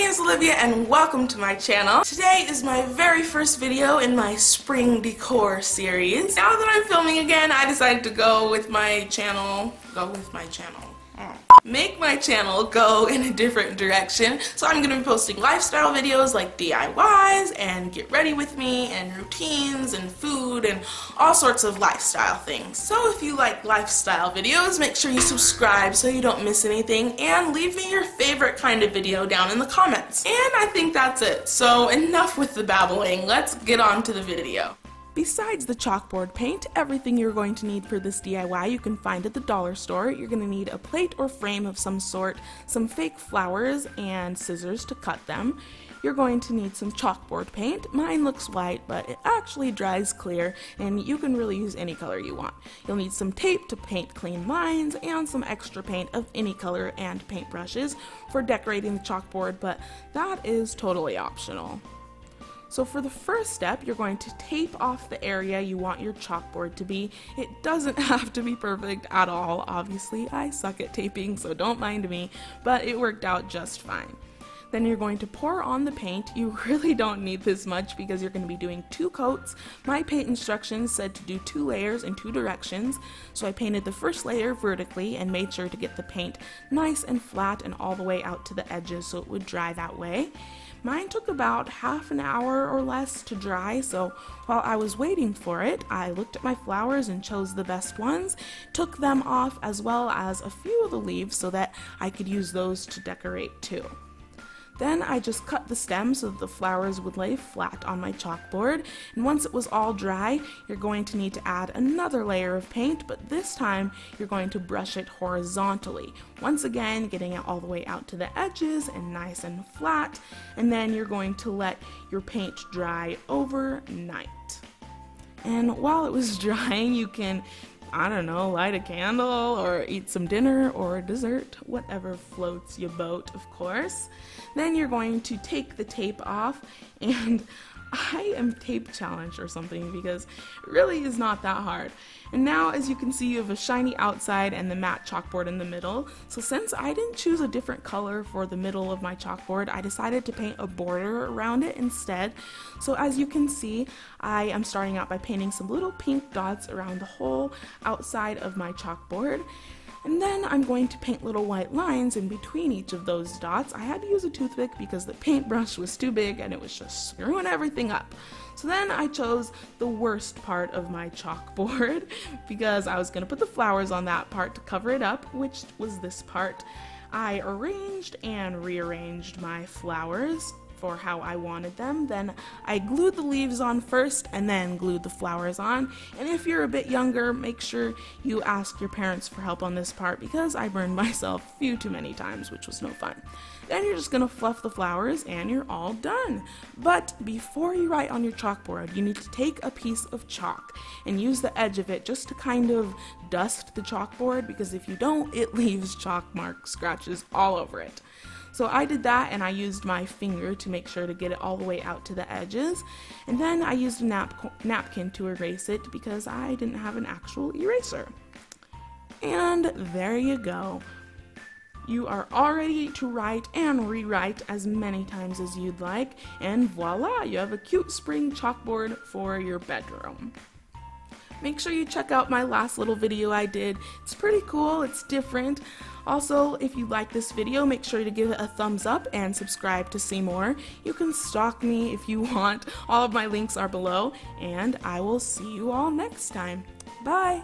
name is Olivia and welcome to my channel. Today is my very first video in my spring decor series. Now that I'm filming again, I decided to make my channel go in a different direction. So I'm going to be posting lifestyle videos like DIYs and get ready with me and routines and food and all sorts of lifestyle things. So if you like lifestyle videos, make sure you subscribe so you don't miss anything and leave me your favorite kind of video down in the comments. And I think that's it. So enough with the babbling, let's get on to the video. Besides the chalkboard paint, everything you're going to need for this DIY you can find at the dollar store. You're going to need a plate or frame of some sort, some fake flowers, and scissors to cut them. You're going to need some chalkboard paint. Mine looks white, but it actually dries clear, and you can really use any color you want. You'll need some tape to paint clean lines, and some extra paint of any color and paintbrushes for decorating the chalkboard, but that is totally optional. So for the first step, you're going to tape off the area you want your chalkboard to be. It doesn't have to be perfect at all. Obviously, I suck at taping, so don't mind me, but it worked out just fine. Then you're going to pour on the paint. You really don't need this much because you're going to be doing 2 coats. My paint instructions said to do 2 layers in 2 directions, so I painted the first layer vertically and made sure to get the paint nice and flat and all the way out to the edges so it would dry that way. Mine took about half an hour or less to dry, so while I was waiting for it, I looked at my flowers and chose the best ones, took them off as well as a few of the leaves so that I could use those to decorate too. Then I just cut the stems so that the flowers would lay flat on my chalkboard, and once it was all dry, you're going to need to add another layer of paint, but this time you're going to brush it horizontally. Once again, getting it all the way out to the edges and nice and flat, and then you're going to let your paint dry overnight. And while it was drying, you can, I don't know, light a candle or eat some dinner or dessert, whatever floats your boat, of course. Then you're going to take the tape off, and I am tape challenged or something because it really is not that hard. And now, as you can see, you have a shiny outside and the matte chalkboard in the middle. So since I didn't choose a different color for the middle of my chalkboard, I decided to paint a border around it instead. So as you can see, I am starting out by painting some little pink dots around the whole outside of my chalkboard. And then I'm going to paint little white lines in between each of those dots. I had to use a toothpick because the paintbrush was too big and it was just screwing everything up. So then I chose the worst part of my chalkboard because I was going to put the flowers on that part to cover it up, which was this part. I arranged and rearranged my flowers for how I wanted them. Then I glued the leaves on first and then glued the flowers on. And if you're a bit younger, make sure you ask your parents for help on this part because I burned myself a few too many times, which was no fun. Then you're just gonna fluff the flowers and you're all done. But before you write on your chalkboard, you need to take a piece of chalk and use the edge of it just to kind of dust the chalkboard, because if you don't, it leaves chalk mark scratches all over it. So I did that, and I used my finger to make sure to get it all the way out to the edges. And then I used a napkin to erase it because I didn't have an actual eraser. And there you go. You are all ready to write and rewrite as many times as you'd like. And voila, you have a cute spring chalkboard for your bedroom. Make sure you check out my last little video I did. It's pretty cool, it's different. Also, if you like this video, make sure to give it a thumbs up and subscribe to see more. You can stalk me if you want. All of my links are below, and I will see you all next time. Bye!